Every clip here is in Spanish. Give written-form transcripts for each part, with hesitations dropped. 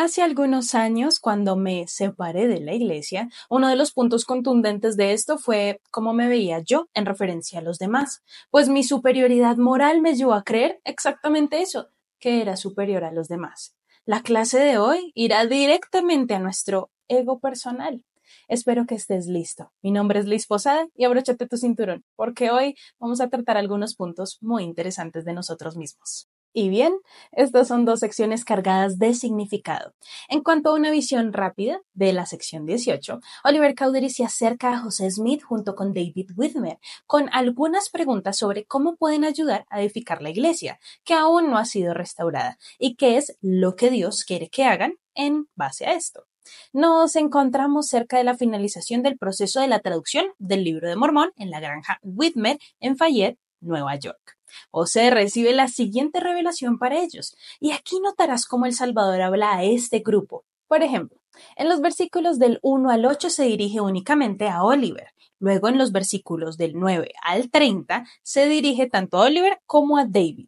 Hace algunos años, cuando me separé de la iglesia, uno de los puntos contundentes de esto fue cómo me veía yo en referencia a los demás, pues mi superioridad moral me llevó a creer exactamente eso, que era superior a los demás. La clase de hoy irá directamente a nuestro ego personal. Espero que estés listo. Mi nombre es Liz Posada y abróchate tu cinturón, porque hoy vamos a tratar algunos puntos muy interesantes de nosotros mismos. Y bien, estas son dos secciones cargadas de significado. En cuanto a una visión rápida de la sección 18, Oliver Cowdery se acerca a José Smith junto con David Whitmer con algunas preguntas sobre cómo pueden ayudar a edificar la iglesia, que aún no ha sido restaurada, y qué es lo que Dios quiere que hagan en base a esto. Nos encontramos cerca de la finalización del proceso de la traducción del Libro de Mormón en la granja Whitmer en Fayette, Nueva York. José recibe la siguiente revelación para ellos, y aquí notarás cómo el Salvador habla a este grupo. Por ejemplo, en los versículos del 1 al 8 se dirige únicamente a Oliver. Luego en los versículos del 9 al 30 se dirige tanto a Oliver como a David,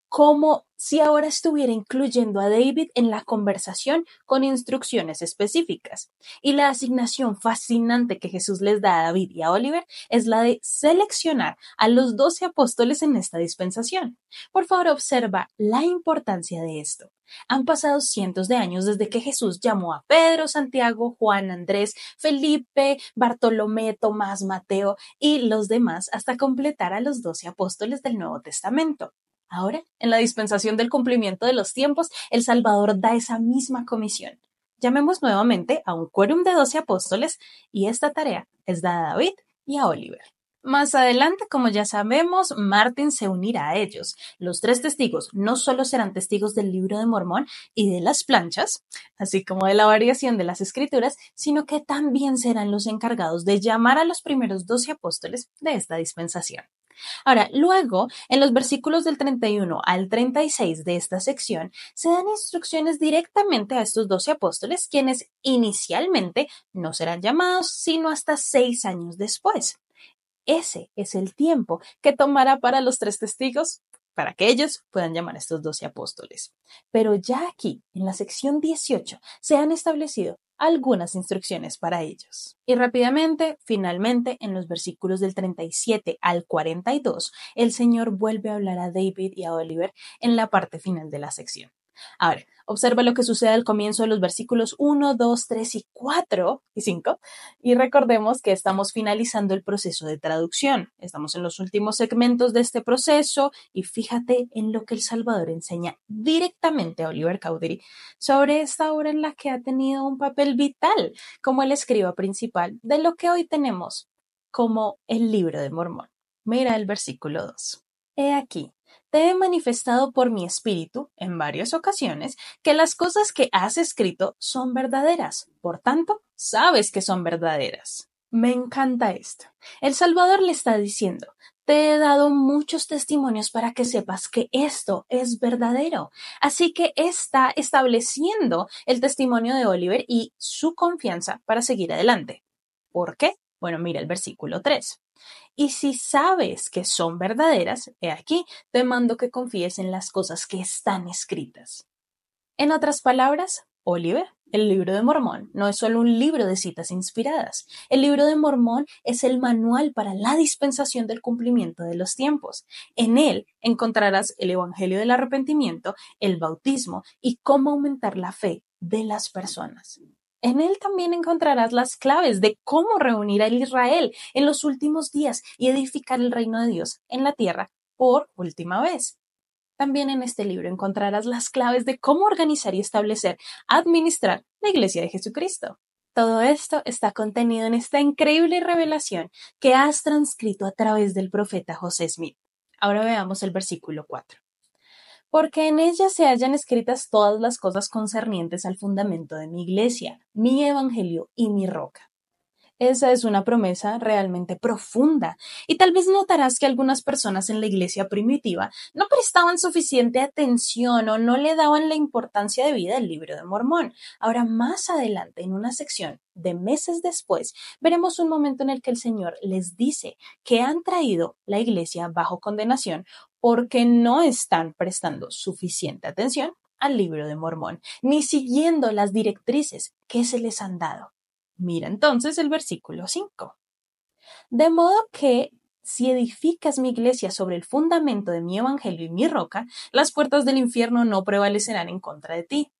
como si ahora estuviera incluyendo a David en la conversación con instrucciones específicas. Y la asignación fascinante que Jesús les da a David y a Oliver es la de seleccionar a los 12 apóstoles en esta dispensación. Por favor, observa la importancia de esto. Han pasado cientos de años desde que Jesús llamó a Pedro, Santiago, Juan, Andrés, Felipe, Bartolomé, Tomás, Mateo y los demás hasta completar a los 12 apóstoles del Nuevo Testamento. Ahora, en la dispensación del cumplimiento de los tiempos, el Salvador da esa misma comisión. Llamemos nuevamente a un quórum de 12 apóstoles y esta tarea es dada a David y a Oliver. Más adelante, como ya sabemos, Martin se unirá a ellos. Los 3 testigos no solo serán testigos del Libro de Mormón y de las planchas, así como de la variación de las escrituras, sino que también serán los encargados de llamar a los primeros 12 apóstoles de esta dispensación. Ahora, luego, en los versículos del 31 al 36 de esta sección, se dan instrucciones directamente a estos 12 apóstoles, quienes inicialmente no serán llamados sino hasta 6 años después. Ese es el tiempo que tomará para los 3 testigos para que ellos puedan llamar a estos 12 apóstoles. Pero ya aquí, en la sección 18, se han establecido algunas instrucciones para ellos. Y rápidamente, finalmente, en los versículos del 37 al 42, el Señor vuelve a hablar a David y a Oliver en la parte final de la sección. Ahora, observa lo que sucede al comienzo de los versículos 1, 2, 3 y 4 y 5 y recordemos que estamos finalizando el proceso de traducción. Estamos en los últimos segmentos de este proceso y fíjate en lo que el Salvador enseña directamente a Oliver Cowdery sobre esta obra en la que ha tenido un papel vital como el escriba principal de lo que hoy tenemos como el Libro de Mormón. Mira el versículo 2. He aquí, te he manifestado por mi espíritu en varias ocasiones que las cosas que has escrito son verdaderas. Por tanto, sabes que son verdaderas. Me encanta esto. El Salvador le está diciendo, te he dado muchos testimonios para que sepas que esto es verdadero. Así que está estableciendo el testimonio de Oliver y su confianza para seguir adelante. ¿Por qué? Bueno, mira el versículo 3. Y si sabes que son verdaderas, he aquí, te mando que confíes en las cosas que están escritas. En otras palabras, Oliver, el Libro de Mormón, no es solo un libro de citas inspiradas. El Libro de Mormón es el manual para la dispensación del cumplimiento de los tiempos. En él encontrarás el Evangelio del arrepentimiento, el bautismo y cómo aumentar la fe de las personas. En él también encontrarás las claves de cómo reunir a Israel en los últimos días y edificar el reino de Dios en la tierra por última vez. También en este libro encontrarás las claves de cómo organizar y establecer, administrar la Iglesia de Jesucristo. Todo esto está contenido en esta increíble revelación que has transcrito a través del profeta José Smith. Ahora veamos el versículo 4. Porque en ella se hallan escritas todas las cosas concernientes al fundamento de mi iglesia, mi evangelio y mi roca. Esa es una promesa realmente profunda y tal vez notarás que algunas personas en la iglesia primitiva no prestaban suficiente atención o no le daban la importancia debida al Libro de Mormón. Ahora más adelante, en una sección de meses después, veremos un momento en el que el Señor les dice que han traído la iglesia bajo condenación porque no están prestando suficiente atención al Libro de Mormón, ni siguiendo las directrices que se les han dado. Mira entonces el versículo 5. De modo que si edificas mi iglesia sobre el fundamento de mi evangelio y mi roca, las puertas del infierno no prevalecerán en contra de ti.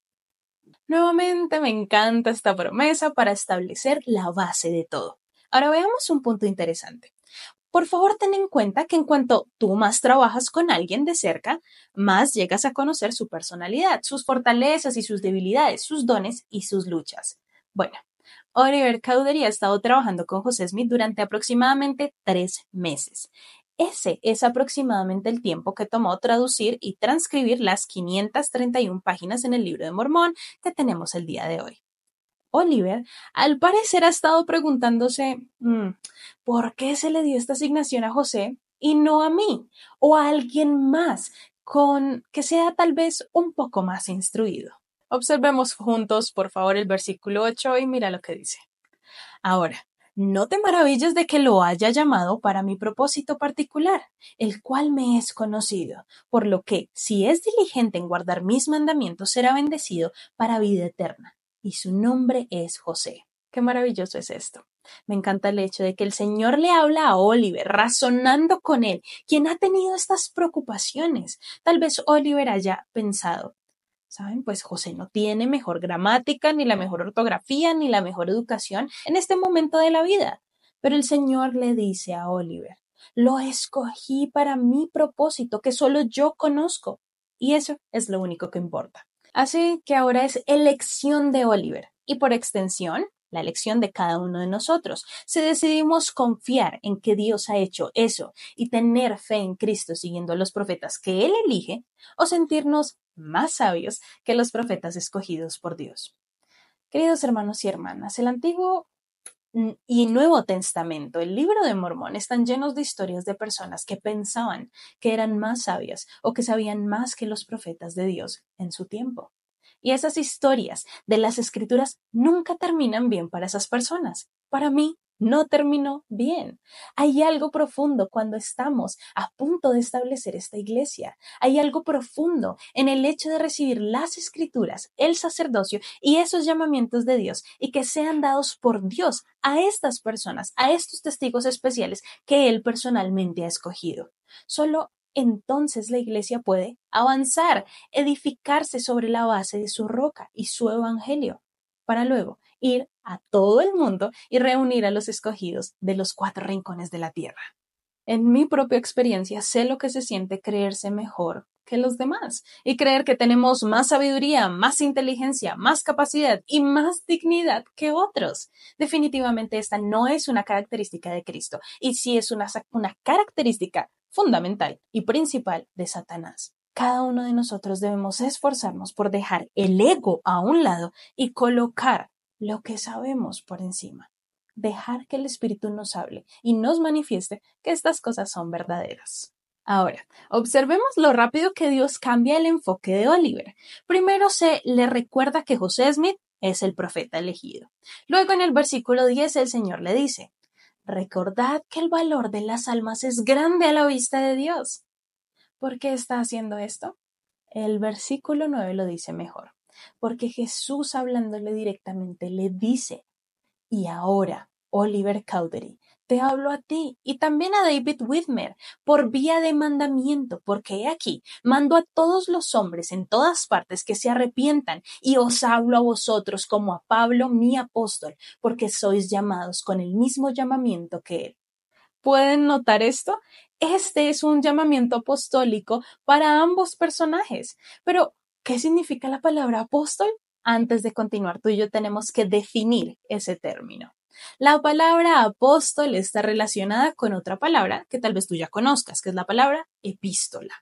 Nuevamente me encanta esta promesa para establecer la base de todo. Ahora veamos un punto interesante. Por favor, ten en cuenta que en cuanto tú más trabajas con alguien de cerca, más llegas a conocer su personalidad, sus fortalezas y sus debilidades, sus dones y sus luchas. Bueno, Oliver Cowdery ha estado trabajando con José Smith durante aproximadamente 3 meses. Ese es aproximadamente el tiempo que tomó traducir y transcribir las 531 páginas en el Libro de Mormón que tenemos el día de hoy. Oliver, al parecer, ha estado preguntándose, ¿por qué se le dio esta asignación a José y no a mí o a alguien más con que sea tal vez un poco más instruido? Observemos juntos, por favor, el versículo 8 y mira lo que dice. Ahora, no te maravilles de que lo haya llamado para mi propósito particular, el cual me es conocido, por lo que, si es diligente en guardar mis mandamientos, será bendecido para vida eterna. Y su nombre es José. Qué maravilloso es esto. Me encanta el hecho de que el Señor le habla a Oliver, razonando con él, quien ha tenido estas preocupaciones. Tal vez Oliver haya pensado, ¿saben? Pues José no tiene mejor gramática, ni la mejor ortografía, ni la mejor educación en este momento de la vida. Pero el Señor le dice a Oliver, lo escogí para mi propósito que solo yo conozco. Y eso es lo único que importa. Así que ahora es elección de Oliver y por extensión, la elección de cada uno de nosotros. Si decidimos confiar en que Dios ha hecho eso y tener fe en Cristo siguiendo a los profetas que Él elige, o sentirnos más sabios que los profetas escogidos por Dios. Queridos hermanos y hermanas, el Antiguo y Nuevo Testamento, el Libro de Mormón, están llenos de historias de personas que pensaban que eran más sabias o que sabían más que los profetas de Dios en su tiempo. Y esas historias de las Escrituras nunca terminan bien para esas personas. Para mí, no terminó bien. Hay algo profundo cuando estamos a punto de establecer esta iglesia. Hay algo profundo en el hecho de recibir las escrituras, el sacerdocio y esos llamamientos de Dios y que sean dados por Dios a estas personas, a estos testigos especiales que Él personalmente ha escogido. Solo entonces la iglesia puede avanzar, edificarse sobre la base de su roca y su evangelio, para luego ir a todo el mundo y reunir a los escogidos de los 4 rincones de la tierra. En mi propia experiencia sé lo que se siente creerse mejor que los demás y creer que tenemos más sabiduría, más inteligencia, más capacidad y más dignidad que otros. Definitivamente esta no es una característica de Cristo y sí es una característica fundamental y principal de Satanás. Cada uno de nosotros debemos esforzarnos por dejar el ego a un lado y colocar lo que sabemos por encima. Dejar que el Espíritu nos hable y nos manifieste que estas cosas son verdaderas. Ahora, observemos lo rápido que Dios cambia el enfoque de Oliver. Primero se le recuerda que José Smith es el profeta elegido. Luego en el versículo 10 el Señor le dice, recordad que el valor de las almas es grande a la vista de Dios. ¿Por qué está haciendo esto? El versículo 9 lo dice mejor, porque Jesús hablándole directamente le dice, y ahora, Oliver Cowdery, te hablo a ti y también a David Whitmer por vía de mandamiento, porque he aquí, mando a todos los hombres en todas partes que se arrepientan y os hablo a vosotros como a Pablo, mi apóstol, porque sois llamados con el mismo llamamiento que él. ¿Pueden notar esto? Este es un llamamiento apostólico para ambos personajes. Pero, ¿qué significa la palabra apóstol? Antes de continuar, tú y yo tenemos que definir ese término. La palabra apóstol está relacionada con otra palabra que tal vez tú ya conozcas, que es la palabra epístola.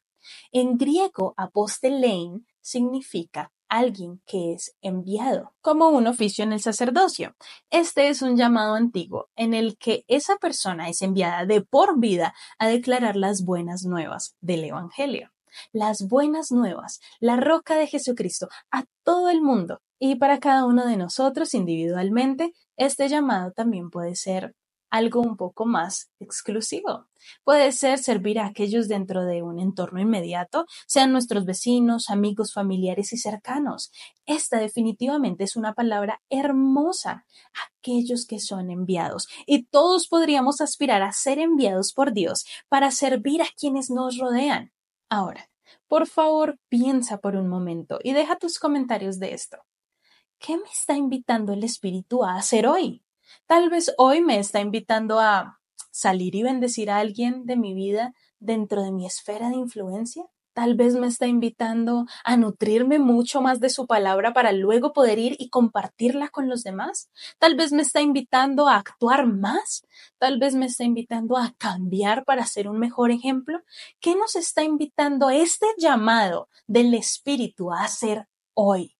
En griego, apostelein significa alguien que es enviado, como un oficio en el sacerdocio. Este es un llamado antiguo en el que esa persona es enviada de por vida a declarar las buenas nuevas del Evangelio. Las buenas nuevas, la roca de Jesucristo a todo el mundo. Y para cada uno de nosotros individualmente, este llamado también puede ser algo un poco más exclusivo. Puede ser servir a aquellos dentro de un entorno inmediato, sean nuestros vecinos, amigos, familiares y cercanos. Esta definitivamente es una palabra hermosa. Aquellos que son enviados. Y todos podríamos aspirar a ser enviados por Dios para servir a quienes nos rodean. Ahora, por favor, piensa por un momento y deja tus comentarios de esto. ¿Qué me está invitando el Espíritu a hacer hoy? Tal vez hoy me está invitando a salir y bendecir a alguien de mi vida dentro de mi esfera de influencia. Tal vez me está invitando a nutrirme mucho más de su palabra para luego poder ir y compartirla con los demás. Tal vez me está invitando a actuar más. Tal vez me está invitando a cambiar para ser un mejor ejemplo. ¿Qué nos está invitando este llamado del Espíritu a hacer hoy?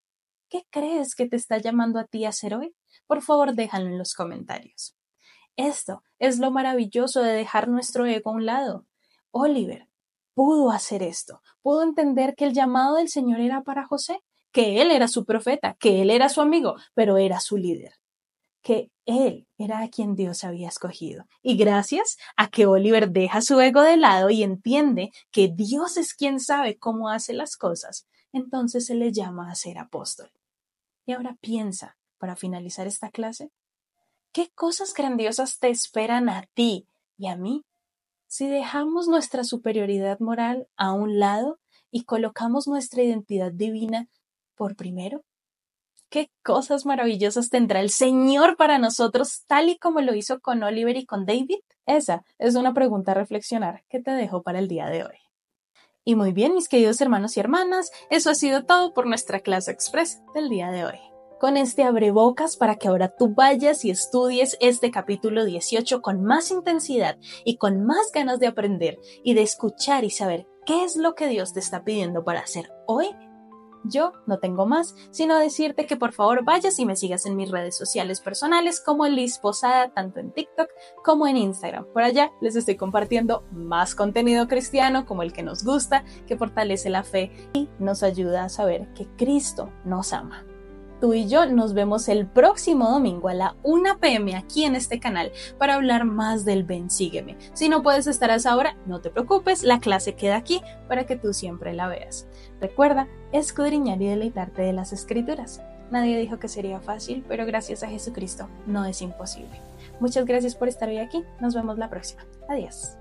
¿Qué crees que te está llamando a ti a hacer hoy? Por favor, déjalo en los comentarios. Esto es lo maravilloso de dejar nuestro ego a un lado. Oliver pudo hacer esto, pudo entender que el llamado del Señor era para José, que él era su profeta, que él era su amigo, pero era su líder, que él era a quien Dios había escogido. Y gracias a que Oliver deja su ego de lado y entiende que Dios es quien sabe cómo hace las cosas, entonces se le llama a ser apóstol. Y ahora piensa, para finalizar esta clase, ¿qué cosas grandiosas te esperan a ti y a mí si dejamos nuestra superioridad moral a un lado y colocamos nuestra identidad divina por primero? ¿Qué cosas maravillosas tendrá el Señor para nosotros, tal y como lo hizo con Oliver y con David? Esa es una pregunta a reflexionar que te dejo para el día de hoy. Y muy bien, mis queridos hermanos y hermanas, eso ha sido todo por nuestra clase express del día de hoy. Con este abrebocas para que ahora tú vayas y estudies este capítulo 18 con más intensidad y con más ganas de aprender y de escuchar y saber qué es lo que Dios te está pidiendo para hacer hoy. Yo no tengo más, sino decirte que por favor vayas y me sigas en mis redes sociales personales como Liz Posada, tanto en TikTok como en Instagram. Por allá les estoy compartiendo más contenido cristiano como el que nos gusta, que fortalece la fe y nos ayuda a saber que Cristo nos ama. Tú y yo nos vemos el próximo domingo a la 1 p.m. aquí en este canal para hablar más del Ven Sígueme. Si no puedes estar a esa hora, no te preocupes, la clase queda aquí para que tú siempre la veas. Recuerda, escudriñar y deleitarte de las Escrituras. Nadie dijo que sería fácil, pero gracias a Jesucristo no es imposible. Muchas gracias por estar hoy aquí. Nos vemos la próxima. Adiós.